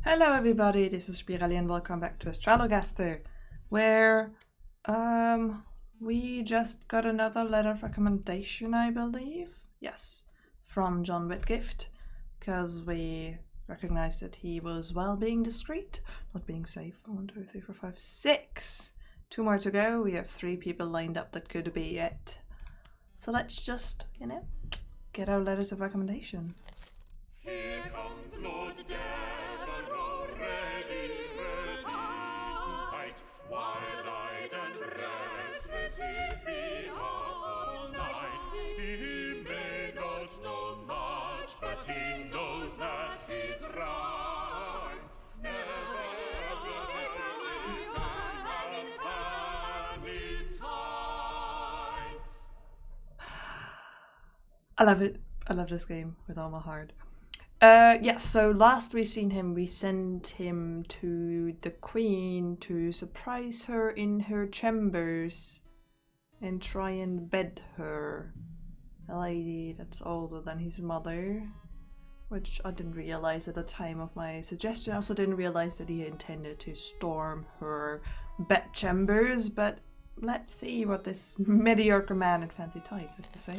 Hello everybody, this is Spirelli and welcome back to Astrologaster, where we just got another letter of recommendation, I believe. Yes, from John Whitgift, because we recognized that he was, well, being discreet, not being safe. 1, 2, 3, 4, 5, 6. 2 more to go. We have 3 people lined up that could be it. So let's just, get our letters of recommendation. Here comes Lord Devereux, ready to fight, wild-eyed and restless, he's been up all night. He may not know much, but he knows that he's right. Never I love it. I love this game with all my heart. Yes, so last we seen him, we sent him to the Queen to surprise her in her chambers and try and bed her. A lady that's older than his mother, which I didn't realize at the time of my suggestion. I also didn't realize that he intended to storm her bedchambers, but let's see what this mediocre man in fancy ties has to say.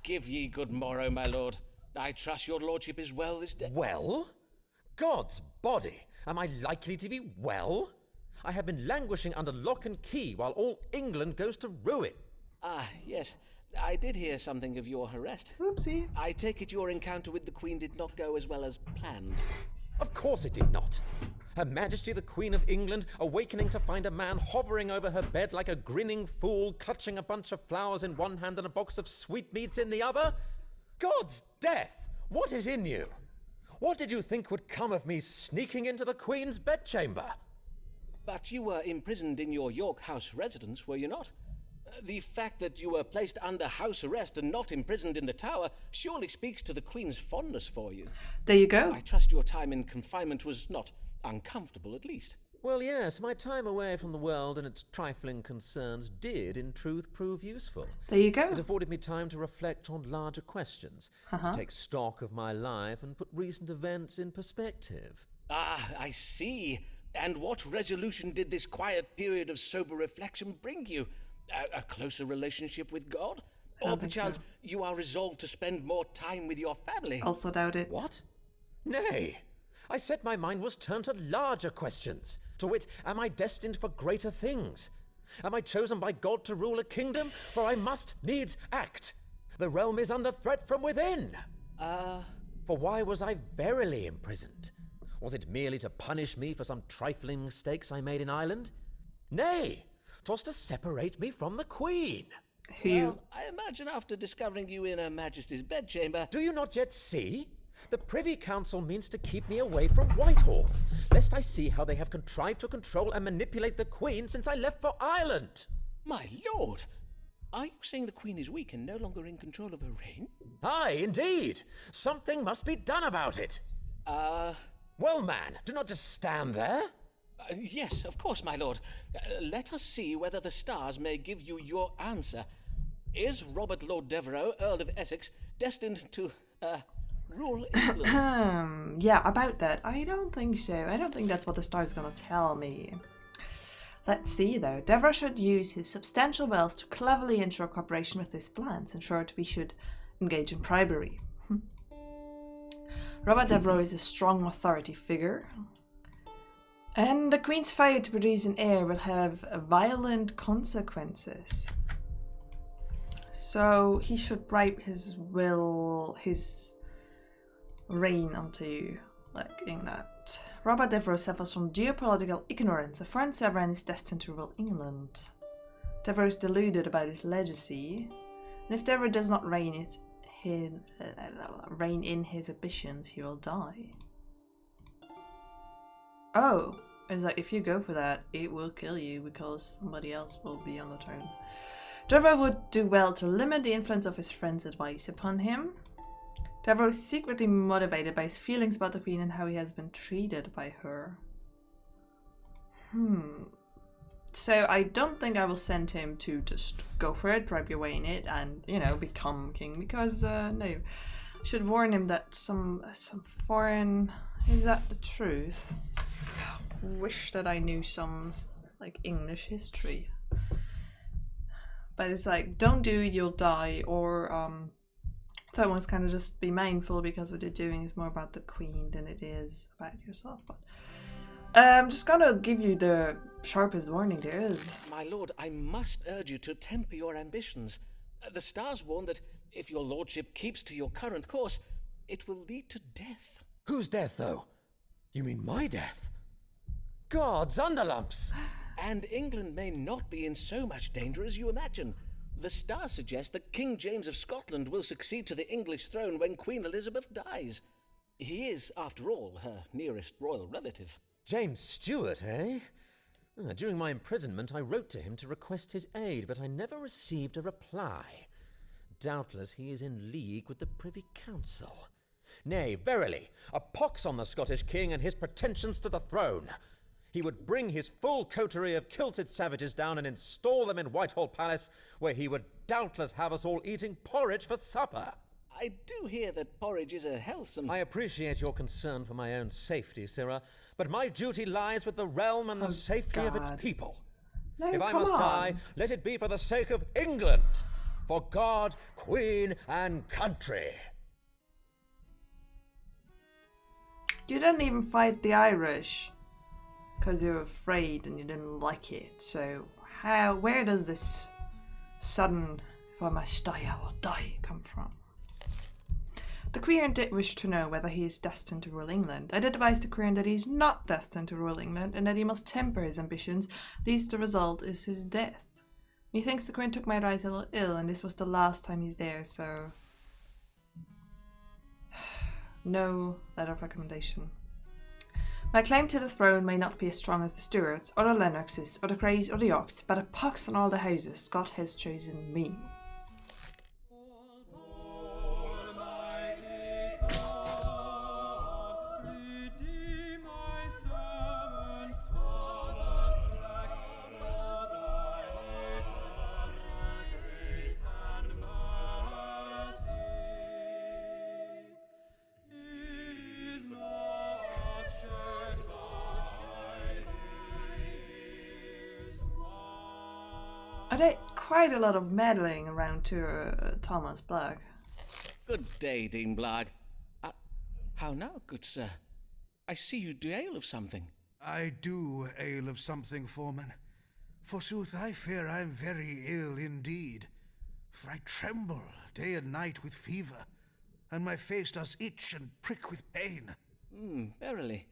Give ye good morrow, my lord. I trust your lordship is well this day. Well? God's body, am I likely to be well? I have been languishing under lock and key while all England goes to ruin. Yes. I did hear something of your arrest. Oopsie. I take it your encounter with the Queen did not go as well as planned. Of course it did not. Her Majesty the Queen of England awakening to find a man hovering over her bed like a grinning fool, clutching a bunch of flowers in one hand and a box of sweetmeats in the other? God's death! What is in you? What did you think would come of me sneaking into the Queen's bedchamber? But you were imprisoned in your York House residence, were you not? The fact that you were placed under house arrest and not imprisoned in the Tower surely speaks to the Queen's fondness for you. There you go. I trust your time in confinement was not uncomfortable, at least. Well, yes, my time away from the world and its trifling concerns did, in truth, prove useful. There you go. It afforded me time to reflect on larger questions, to take stock of my life and put recent events in perspective. I see. And what resolution did this quiet period of sober reflection bring you? A closer relationship with God? Or perchance you are resolved to spend more time with your family? Also doubt it. What? Nay. I said my mind was turned to larger questions. To wit, am I destined for greater things? Am I chosen by God to rule a kingdom? For I must needs act. The realm is under threat from within. For why was I verily imprisoned? Was it merely to punish me for some trifling mistakes I made in Ireland? Nay, 'twas to separate me from the Queen. Well, I imagine after discovering you in Her Majesty's bedchamber... Do you not yet see? The Privy Council means to keep me away from Whitehall, lest I see how they have contrived to control and manipulate the Queen since I left for Ireland. My lord! Are you saying the Queen is weak and no longer in control of her reign? Aye, indeed. Something must be done about it. Well, man, do not just stand there. Yes, of course, my lord. Let us see whether the stars may give you your answer. Is Robert Lord Devereux, Earl of Essex, destined to, rule England? Yeah, about that. I don't think so. I don't think that's what the star's gonna tell me. Let's see, though. Devereux should use his substantial wealth to cleverly ensure cooperation with his plans, ensure that we should engage in bribery. Robert Devereux is a strong authority figure, and the Queen's failure to produce an heir will have violent consequences. So he should bribe his reign onto, England. Robert Devereux suffers from geopolitical ignorance. A foreign sovereign is destined to rule England. Devereux is deluded about his legacy, and if Devereux does not reign in his ambitions, he will die. Oh, it's like if you go for that, it will kill you because somebody else will be on the throne. Devereux would do well to limit the influence of his friend's advice upon him. Devereux is secretly motivated by his feelings about the Queen and how he has been treated by her. So I don't think I will send him to just go for it, bribe your way in it, and, become king, because, no. I should warn him that some foreign Is that the truth? Wish that I knew some like English history. But it's like, don't do it, you'll die, or that one's kind of just be mindful because what you're doing is more about the queen than it is about yourself. But I'm just gonna give you the sharpest warning there is. My lord, I must urge you to temper your ambitions. The stars warn that if your lordship keeps to your current course, it will lead to death. Whose death, though? You mean my death? God's underlumps! And England may not be in so much danger as you imagine. The stars suggest that King James of Scotland will succeed to the English throne when Queen Elizabeth dies. He is, after all, her nearest royal relative. James Stewart, eh? During my imprisonment, I wrote to him to request his aid, but I never received a reply. Doubtless he is in league with the Privy Council. Nay, verily, a pox on the Scottish king and his pretensions to the throne. He would bring his full coterie of kilted savages down and install them in Whitehall Palace, where he would doubtless have us all eating porridge for supper. I do hear that porridge is a healthsome... I appreciate your concern for my own safety, Sirrah, but my duty lies with the realm and the safety of its people. No, if I come must on. die, let it be for the sake of England, for God, Queen, and country. You didn't even fight the Irish because you were afraid and you didn't like it. So where does this sudden, if I must die, I will die, come from? The Queen did wish to know whether he is destined to rule England. I did advise the Queen that he is not destined to rule England and that he must temper his ambitions, lest the result is his death. Methinks the Queen took my advice a little ill, and this was the last time he's there, so... No letter of recommendation. My claim to the throne may not be as strong as the Stuarts, or the Lennoxes, or the Greys, or the Yorks, but a pox on all the houses, God has chosen me. I did quite a lot of meddling around to Thomas Blagg. Good day, Dean Blagg. How now, good sir? I see you do ale of something. I do ale of something, Forman. Forsooth, I fear I am very ill indeed, for I tremble day and night with fever, and my face does itch and prick with pain. Verily.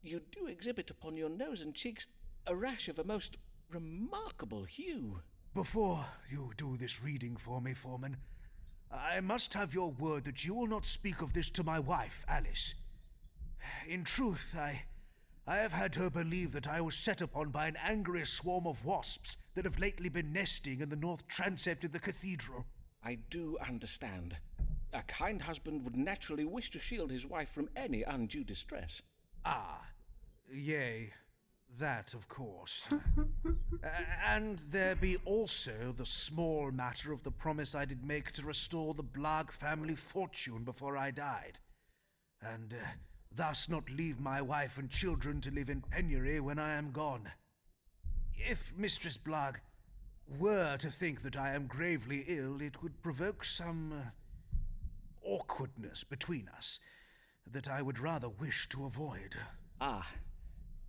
You do exhibit upon your nose and cheeks a rash of a most remarkable hue. Before you do this reading for me, Forman, I must have your word that you will not speak of this to my wife, Alice. In truth, I have had her believe that I was set upon by an angry swarm of wasps that have lately been nesting in the north transept of the cathedral. I do understand. A kind husband would naturally wish to shield his wife from any undue distress. Ah, yea, that of course. And there be also the small matter of the promise I did make to restore the Blagg family fortune before I died, and thus not leave my wife and children to live in penury when I am gone. If Mistress Blagg were to think that I am gravely ill, it would provoke some awkwardness between us that I would rather wish to avoid. Ah,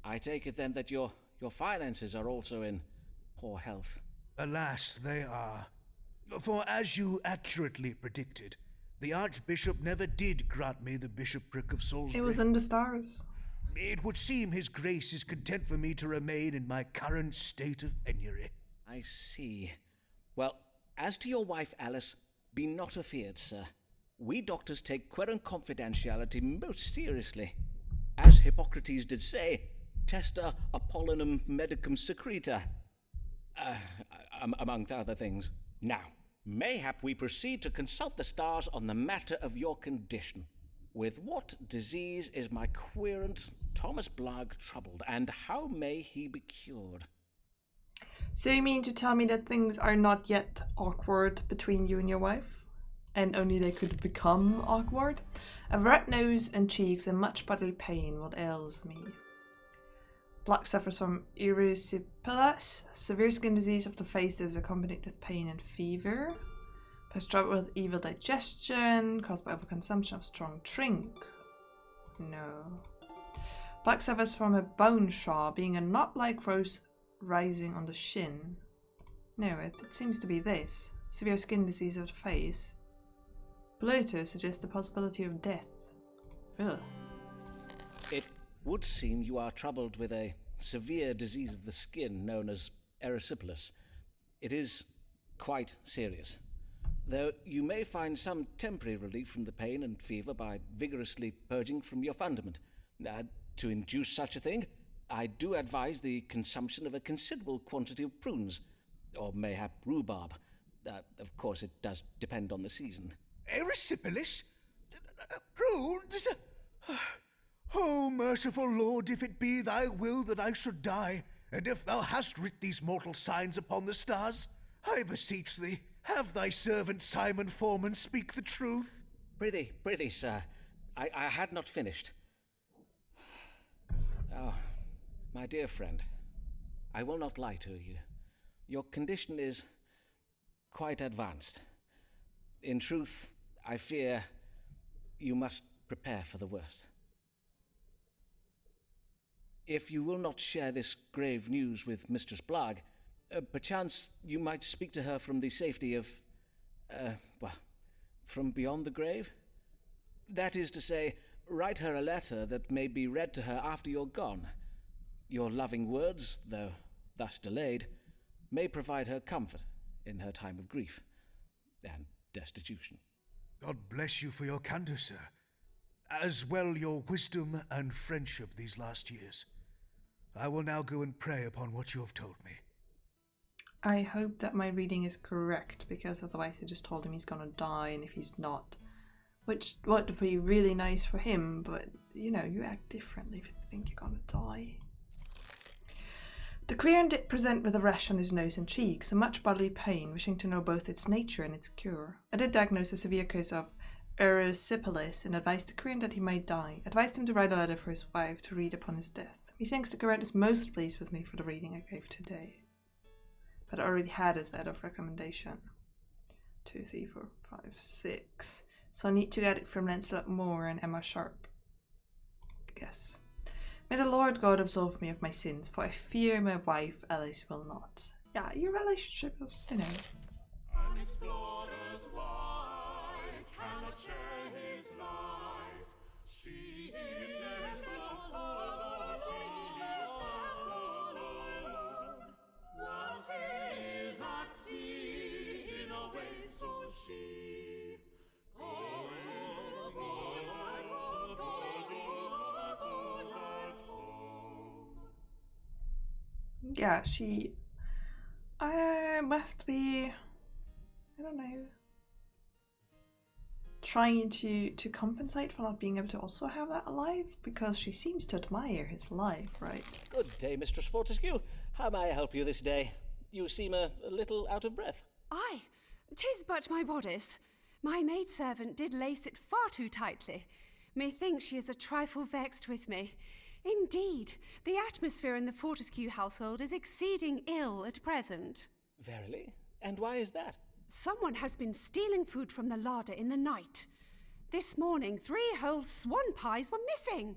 I take it then that your finances are also in poor health. Alas, they are. For as you accurately predicted, the Archbishop never did grant me the bishopric of Salisbury. It was in the stars. It would seem his grace is content for me to remain in my current state of penury. I see. Well, as to your wife, Alice, be not afeard, sir. We doctors take querent confidentiality most seriously. As Hippocrates did say, testa Apollinum medicum secreta. Among other things. Now, mayhap we proceed to consult the stars on the matter of your condition. With what disease is my querent Thomas Blagg troubled, and how may he be cured? So you mean to tell me that things are not yet awkward between you and your wife? and only they could become awkward. A red nose and cheeks and much bodily pain. What ails me? Black suffers from erysipelas, severe skin disease of the face that is accompanied with pain and fever. Has trouble with evil digestion, caused by overconsumption of strong drink. No. Black suffers from a bone shaw, being a knot-like growth rising on the shin. No, it seems to be this. Severe skin disease of the face. Blöto suggests the possibility of death. Ugh. It would seem you are troubled with a severe disease of the skin known as erysipelas. It is quite serious. Though you may find some temporary relief from the pain and fever by vigorously purging from your fundament. To induce such a thing, I do advise the consumption of a considerable quantity of prunes, or mayhap rhubarb. Of course, it does depend on the season. Erysipelas? Prunes? Oh, merciful Lord, if it be thy will that I should die, and if thou hast writ these mortal signs upon the stars, I beseech thee, have thy servant Simon Forman speak the truth. Prithee, sir, I had not finished. Oh, my dear friend, I will not lie to you. Your condition is quite advanced. In truth, I fear you must prepare for the worst. If you will not share this grave news with Mistress Blagg, perchance you might speak to her from the safety of, from beyond the grave? That is to say, write her a letter that may be read to her after you're gone. Your loving words, though thus delayed, may provide her comfort in her time of grief and destitution. God bless you for your candour, sir, as well your wisdom and friendship these last years. I will now go and pray upon what you have told me. I hope that my reading is correct, because otherwise I just told him he's gonna die, and if he's not, which would be really nice for him, but you know, you act differently if you think you're gonna die. The Queern did present with a rash on his nose and cheeks, and much bodily pain, wishing to know both its nature and its cure. I did diagnose a severe case of erysipelas and advised the Queern that he might die. Advised him to write a letter for his wife to read upon his death. Methinks the Queern is most pleased with me for the reading I gave today. But I already had his letter of recommendation. 2, 3, 4, 5, 6. So I need to get it from Lancelot Moore and Emma Sharp. Yes. May the Lord God absolve me of my sins, for I fear my wife Alice will not. Yeah, your relationship is, you know. An explorer's wife cannot share his life. She is left alone, she is left alone. Whilst he is at sea, in a wake so she. Yeah, she must be, I don't know, trying to compensate for not being able to also have that alive, because she seems to admire his life, right? Good day, Mistress Fortescue. How may I help you this day? You seem a little out of breath. Aye, 'tis but my bodice. My maidservant did lace it far too tightly. Methinks she is a trifle vexed with me. Indeed, the atmosphere in the Fortescue household is exceeding ill at present. Verily? And why is that? Someone has been stealing food from the larder in the night. This morning, 3 whole swan pies were missing.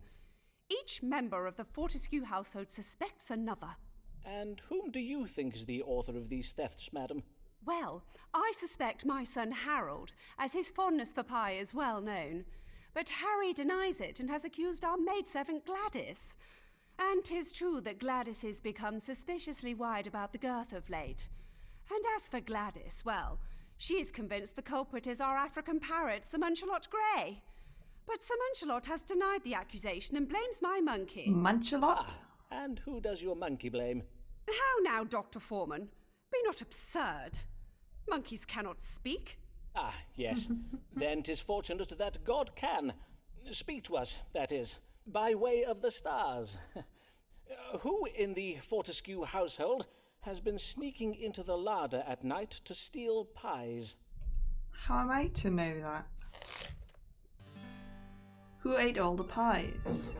Each member of the Fortescue household suspects another. And whom do you think is the author of these thefts, madam? Well, I suspect my son Harold, as his fondness for pie is well known. But Harry denies it and has accused our maidservant Gladys. And 'tis true that Gladys has become suspiciously wide about the girth of late. And as for Gladys, well, she is convinced the culprit is our African parrot, Sir Munchalot Grey. But Sir Munchalot has denied the accusation and blames my monkey. Munchalot? And who does your monkey blame? How now, Dr. Forman? Be not absurd. Monkeys cannot speak. Ah, yes. Then 'tis fortunate that God can. Speak to us, that is, by way of the stars. Who in the Fortescue household has been sneaking into the larder at night to steal pies? How am I to know that? Who ate all the pies?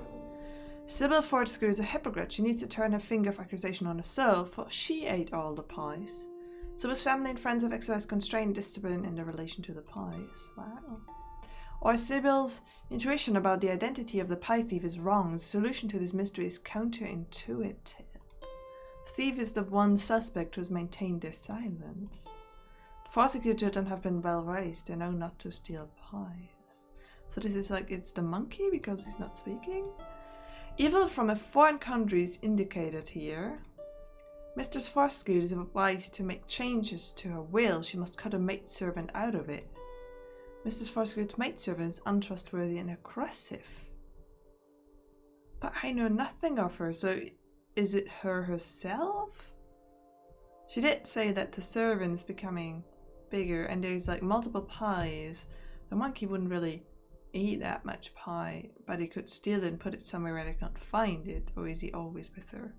Sybil Fortescue is a hypocrite. She needs to turn her finger of accusation on herself, for she ate all the pies. Sybil's family and friends have exercised constrained discipline in their relation to the pies. Wow. Or Sybil's intuition about the identity of the pie thief is wrong. The solution to this mystery is counterintuitive. The thief is the one suspect who has maintained their silence. The prosecutor have been well raised. They know not to steal pies. So this is like, it's the monkey because he's not speaking? Evil from a foreign country is indicated here. Mistress Fortescue is advised to make changes to her will. She must cut a maidservant out of it. Mrs. Fortescue's maidservant is untrustworthy and aggressive. But I know nothing of her, so is it her herself? She did say that the servant is becoming bigger and there's like multiple pies. The monkey wouldn't really eat that much pie, but he could steal it and put it somewhere where they can't find it. Or is he always with her?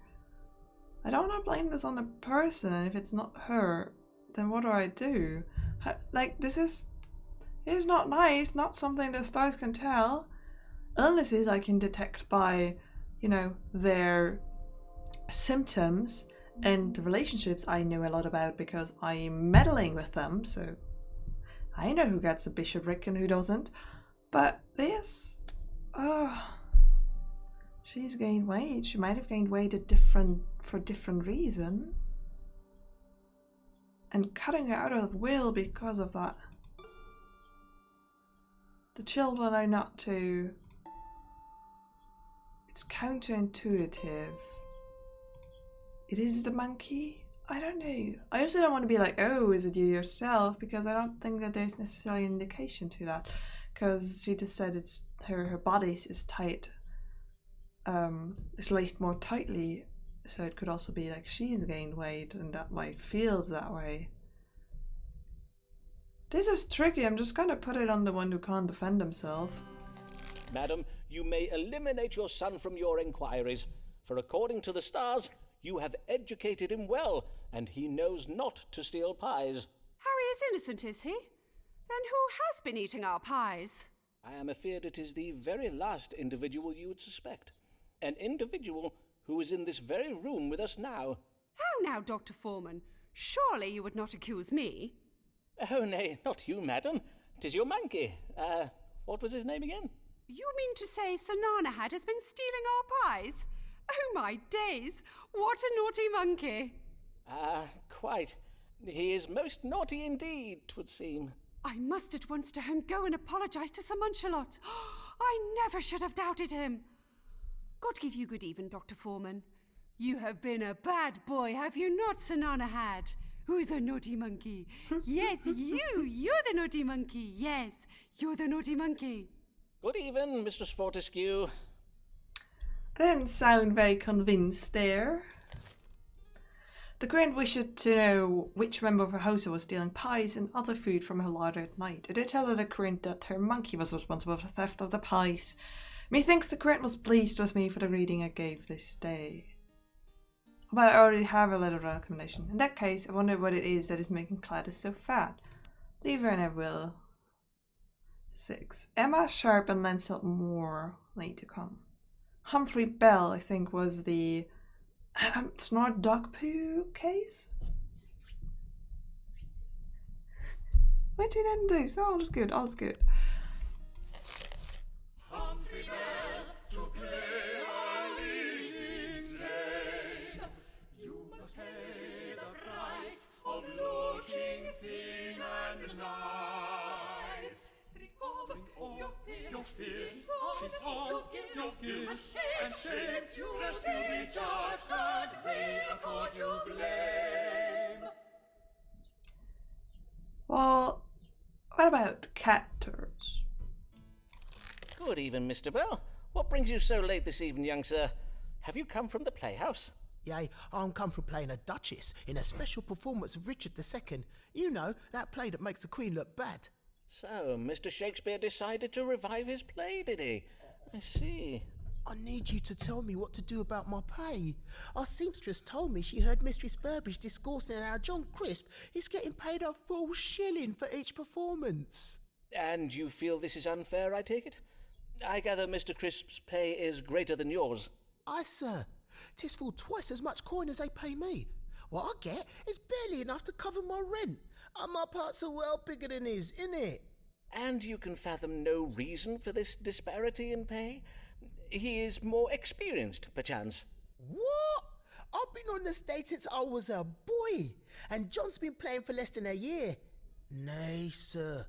I don't want to blame this on the person, and if it's not her, then what do I do? Like, this is not nice, not something the stars can tell. Illnesses I can detect by, you know, their symptoms, and the relationships I know a lot about because I'm meddling with them, so I know who gets a bishopric and who doesn't. But this, she's gained weight. She might have gained weight for different reason. And cutting her out of will because of that. The children are not to. It's counterintuitive. It is the monkey? I don't know. I also don't want to be like, oh, is it you yourself? Because I don't think that there's necessarily an indication to that. Because she just said it's her body is tight. It's laced more tightly. So it could also be like she's gained weight and that why it feels that way. This is tricky. I'm just gonna put it on the one who can't defend himself. Madam, you may eliminate your son from your inquiries, for according to the stars, you have educated him well, and he knows not to steal pies. Harry is innocent, is he? Then who has been eating our pies? I am afeard it is the very last individual you would suspect. An individual who is in this very room with us now. How now, Dr. Forman? Surely you would not accuse me? Oh, nay, not you, madam. 'Tis your monkey. What was his name again? You mean to say Sir Nanahad has been stealing our pies? Oh, my days! What a naughty monkey! Quite. He is most naughty indeed, 'twould seem. I must at once to home go and apologise to Sir Munchalot. I never should have doubted him. God give you good even, Dr. Forman. You have been a bad boy, have you not, Sir Nanahad? Who's a naughty monkey? Yes, you're the naughty monkey. Yes, you're the naughty monkey. Good even, Mistress Fortescue. I didn't sound very convinced there. The Queen wished to know which member of her household was stealing pies and other food from her larder at night. I did tell the Queen that her monkey was responsible for the theft of the pies. Methinks the Queen was pleased with me for the reading I gave this day. But I already have a letter of recommendation. In that case, I wonder what it is that is making Gladys so fat. Leave her and I will. 6. Emma Sharp and Lancelot Moore need to come. Humphrey Bell, I think, was the Snort Dog Poo case? What did I do? So all is good, all is good. Humphrey Bell to play a leading Jane. You must pay the price of looking thin and nice. Drink all your fears, cease all your guilt, and shame you as to be judged, and we accord you blame. Well, what about cat turds? Good even, Mr. Bell. What brings you so late this evening, young sir? Have you come from the playhouse? Yea, I'm come from playing a duchess in a special performance of Richard II. You know, that play that makes the Queen look bad. So, Mr. Shakespeare decided to revive his play, did he? I see. I need you to tell me what to do about my pay. Our seamstress told me she heard Mistress Burbage discoursing how John Crisp is getting paid a full shilling for each performance. And you feel this is unfair, I take it? I gather Mr. Crisp's pay is greater than yours. Aye, sir. 'Tis full twice as much coin as they pay me. What I get is barely enough to cover my rent. And my parts are well bigger than his, innit? And you can fathom no reason for this disparity in pay? He is more experienced, perchance. What? I've been on the stage since I was a boy, and John's been playing for less than a year. Nay, sir.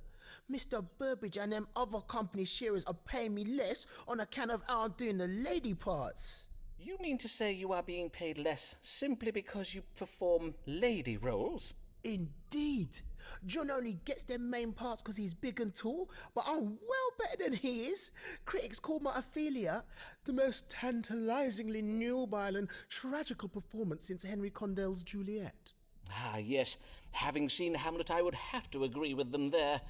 Mr. Burbage and them other company sharers are paying me less on account of how I'm doing the lady parts. You mean to say you are being paid less simply because you perform lady roles? Indeed. John only gets them main parts because he's big and tall, but I'm well better than he is. Critics call my Ophelia the most tantalizingly nubile and tragical performance since Henry Condell's Juliet. Ah, yes. Having seen Hamlet, I would have to agree with them there.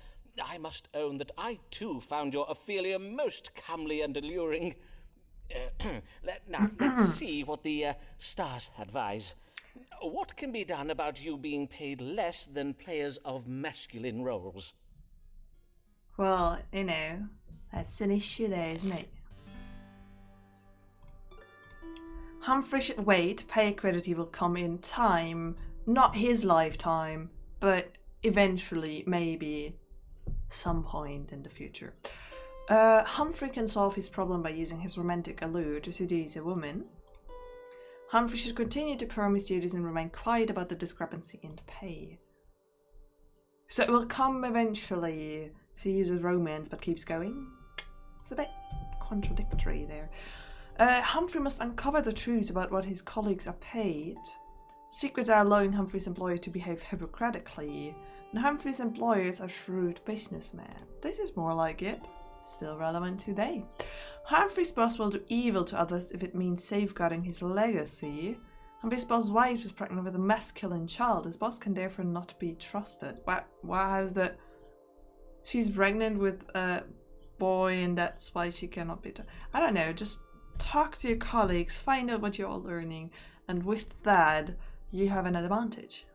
I must own that I, too, found your Ophelia most comely and alluring. Let's see what the stars advise. What can be done about you being paid less than players of masculine roles? Well, you know, that's an issue there, isn't it? Humphrey should wait. Pay equity will come in time. Not his lifetime, but eventually, maybe, some point in the future. Humphrey can solve his problem by using his romantic allure to seduce a woman. Humphrey should continue to perform his duties and remain quiet about the discrepancy in pay. So it will come eventually if he uses romance but keeps going. It's a bit contradictory there. Humphrey must uncover the truth about what his colleagues are paid. Secrets are allowing Humphrey's employers to behave hypocritically, and Humphrey's employers are shrewd businessmen. This is more like it. Still relevant today. Humphrey's boss will do evil to others if it means safeguarding his legacy. Humphrey's boss's wife is pregnant with a masculine child. His boss can therefore not be trusted. Wow, how's that? She's pregnant with a boy and that's why she cannot be... I don't know, just talk to your colleagues, find out what you're all learning, and with that, you have an advantage.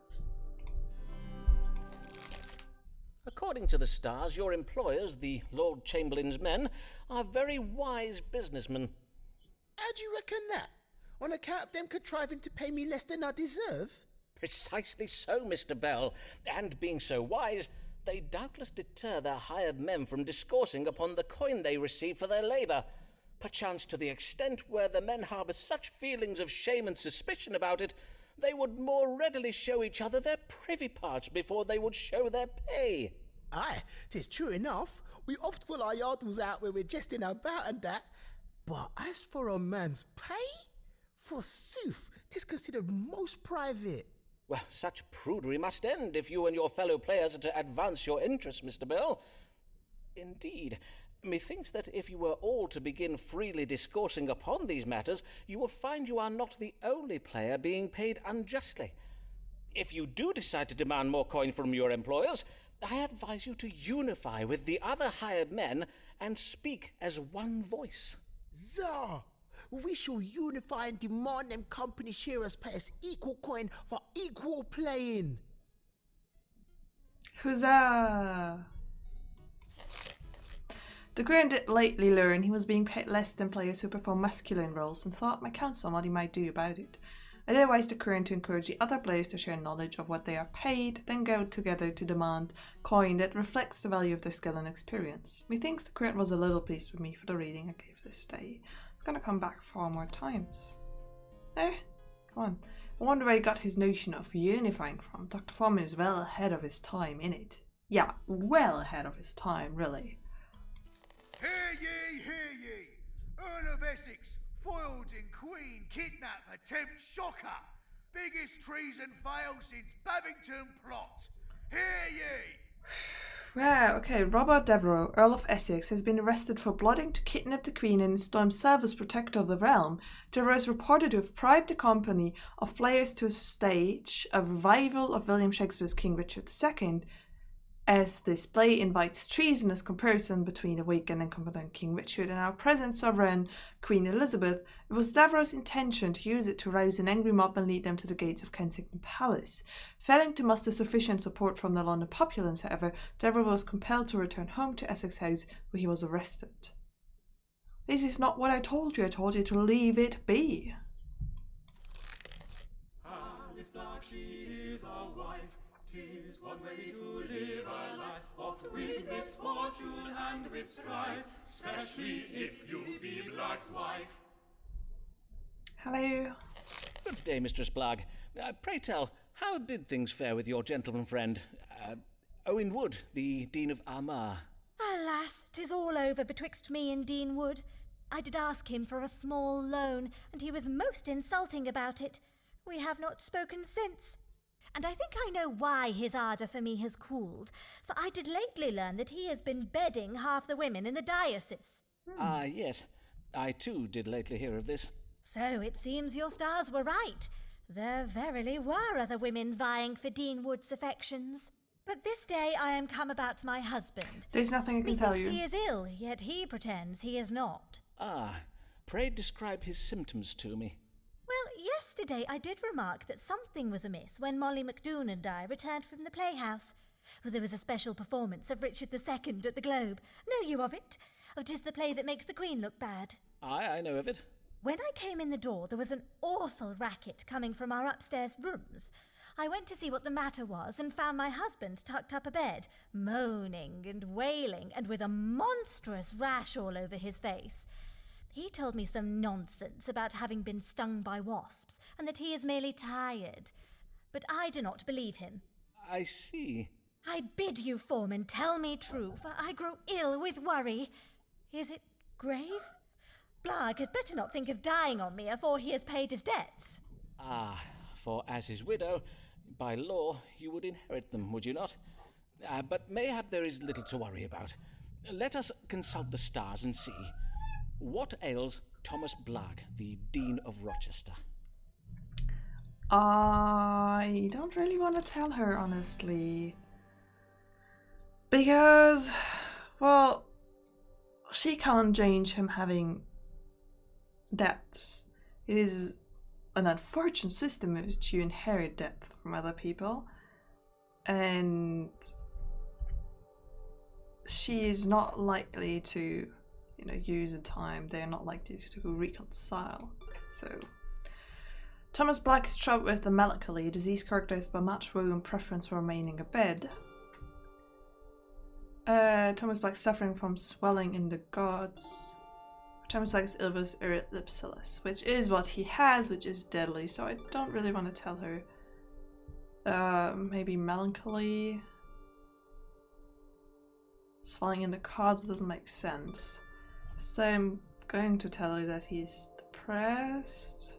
According to the stars, your employers, the Lord Chamberlain's men, are very wise businessmen. How do you reckon that? On account of them contriving to pay me less than I deserve? Precisely so, Mr. Bell. And being so wise, they doubtless deter their hired men from discoursing upon the coin they receive for their labour, perchance to the extent where the men harbour such feelings of shame and suspicion about it, they would more readily show each other their privy parts before they would show their pay. Aye, 'tis true enough. We oft pull our yardles out when we're jesting about and that. But as for a man's pay, forsooth, 'tis considered most private. Well, such prudery must end if you and your fellow players are to advance your interests, Mr. Bell. Indeed, methinks that if you were all to begin freely discoursing upon these matters, you will find you are not the only player being paid unjustly. If you do decide to demand more coin from your employers, I advise you to unify with the other hired men and speak as one voice. Zah! We shall unify and demand them company sharers pay us equal coin for equal playing. Huzzah! The Queen did lately learn he was being paid less than players who perform masculine roles and thought my counsel on what he might do about it. I advised the Queen to encourage the other players to share knowledge of what they are paid, then go together to demand coin that reflects the value of their skill and experience. Methinks the Queen was a little pleased with me for the reading I gave this day. I'm gonna come back 4 more times. Come on. I wonder where he got his notion of unifying from. Dr. Forman is well ahead of his time, innit? Yeah, well ahead of his time, really. Hear ye, hear ye! Earl of Essex, foiled in Queen, kidnap, attempt, shocker! Biggest treason fail since Babington plot! Hear ye! Wow, okay, Robert Devereux, Earl of Essex, has been arrested for plotting to kidnap the Queen and install himself as protector of the realm. Devereux is reported to have bribed the company of players to stage a revival of William Shakespeare's King Richard II, as this play invites treasonous comparison between the weak and incompetent King Richard and our present sovereign, Queen Elizabeth, it was Devereux's intention to use it to rouse an angry mob and lead them to the gates of Kensington Palace. Failing to muster sufficient support from the London populace, however, Devereux was compelled to return home to Essex House, where he was arrested. This is not what I told you to leave it be. Alice Black, she is a wife. 'Tis one way to live a life, oft with misfortune and with strife, especially if you be Black's wife. Hello. Good day, Mistress Blagg. Pray tell, how did things fare with your gentleman friend, Owen Wood, the Dean of Armagh? Alas, 'tis all over betwixt me and Dean Wood. I did ask him for a small loan, and he was most insulting about it. We have not spoken since. And I think I know why his ardour for me has cooled, for I did lately learn that he has been bedding half the women in the diocese. Ah, yes. I too did lately hear of this. So it seems your stars were right. There verily were other women vying for Dean Wood's affections. But this day I am come about my husband. There's nothing I can tell you. He is ill, yet he pretends he is not. Ah, pray describe his symptoms to me. Well, yesterday I did remark that something was amiss when Molly McDoon and I returned from the playhouse. Well, there was a special performance of Richard II at the Globe. Know you of it? Oh, 'tis the play that makes the Queen look bad. Aye, I know of it. When I came in the door, there was an awful racket coming from our upstairs rooms. I went to see what the matter was and found my husband tucked up abed, moaning and wailing, and with a monstrous rash all over his face. He told me some nonsense about having been stung by wasps, and that he is merely tired. But I do not believe him. I see. I bid you, Forman, tell me true, for I grow ill with worry. Is it grave? Blagg had better not think of dying on me afore he has paid his debts. Ah, for as his widow, by law, you would inherit them, would you not? But mayhap there is little to worry about. Let us consult the stars and see. What ails Thomas Blagg, the Dean of Rochester? I don't really want to tell her, honestly. Because, well, she can't change him having debts. It is an unfortunate system in which you inherit debt from other people. And she is not likely to, use the time. They're not likely to reconcile. So, Thomas Blagg is troubled with the melancholy, a disease characterized by much woe and preference for remaining abed. Thomas Blagg suffering from swelling in the gods. Thomas Blagg is ill with erysipelas, which is what he has, which is deadly, so I don't really want to tell her. Maybe melancholy. Swelling in the gods doesn't make sense. So I'm going to tell her that he's depressed.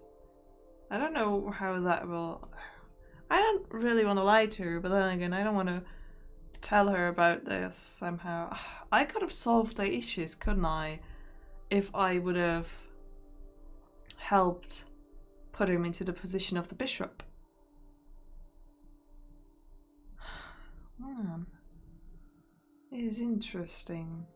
I don't know how that will... I don't really want to lie to her, but then again, I don't want to tell her about this somehow. I could have solved the issues, couldn't I? If I would have helped put him into the position of the bishop. Man, it is interesting.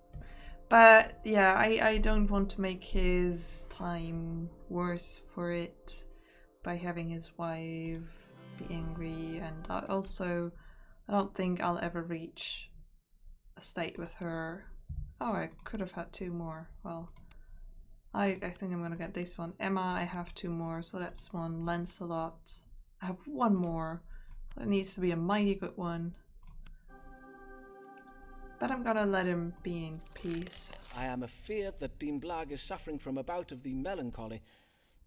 But yeah, I don't want to make his time worse for it by having his wife be angry, and I don't think I'll ever reach a state with her. Oh, I could have had 2 more. Well, I think I'm gonna get this one. Emma, I have 2 more, so that's 1. Lancelot, I have 1 more. That needs to be a mighty good one. But I'm gonna let him be in peace. I am afeard that Dean Blagg is suffering from a bout of the melancholy,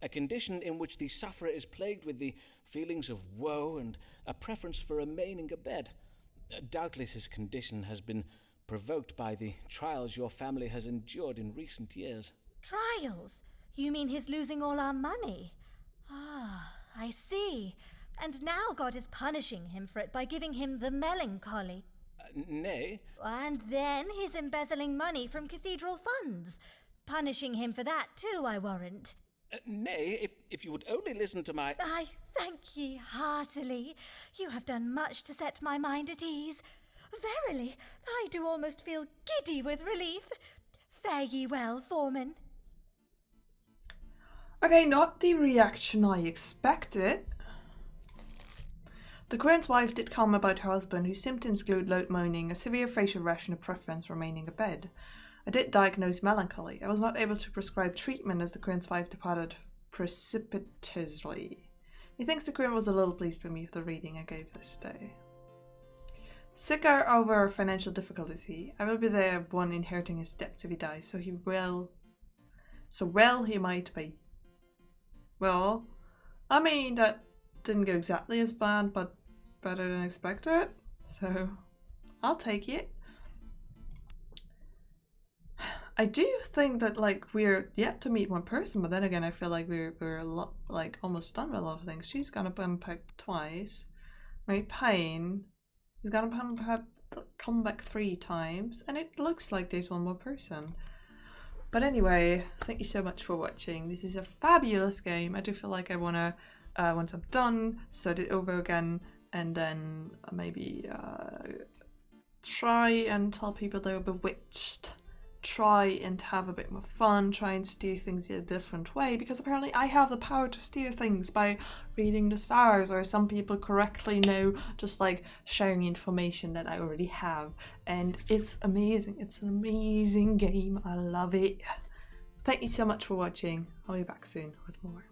a condition in which the sufferer is plagued with the feelings of woe and a preference for remaining abed. Doubtless his condition has been provoked by the trials your family has endured in recent years. Trials? You mean his losing all our money? Ah, I see. And now God is punishing him for it by giving him the melancholy. Nay. And then he's embezzling money from cathedral funds. Punishing him for that too, I warrant. Nay, if you would only listen to my... I thank ye heartily. You have done much to set my mind at ease. Verily, I do almost feel giddy with relief. Fare ye well, Forman. Okay, not the reaction I expected. The Queen's wife did come about her husband, whose symptoms include loud moaning, a severe facial rash, and a preference remaining abed. I did diagnose melancholy. I was not able to prescribe treatment as the Queen's wife departed precipitously. He thinks the Queen was a little pleased with me for the reading I gave this day. Sicker over financial difficulties he. I will be the one inheriting his debts if he dies, so he might be. Well, I mean, that didn't go exactly as bad, but better than expected, so I'll take it. I do think that, like, we're yet to meet one person, but then again, I feel like we're a lot, like, almost done with a lot of things. She's gonna come back twice. Mary Payne is gonna come back 3 times, and it looks like there's one more person. But anyway, thank you so much for watching. This is a fabulous game. I do feel like I wanna, once I'm done, start it over again, and then maybe try and tell people they're bewitched. Try and have a bit more fun, try and steer things in a different way, because apparently I have the power to steer things by reading the stars, or some people correctly know, just like sharing information that I already have. And it's amazing. It's an amazing game. I love it. Thank you so much for watching. I'll be back soon with more.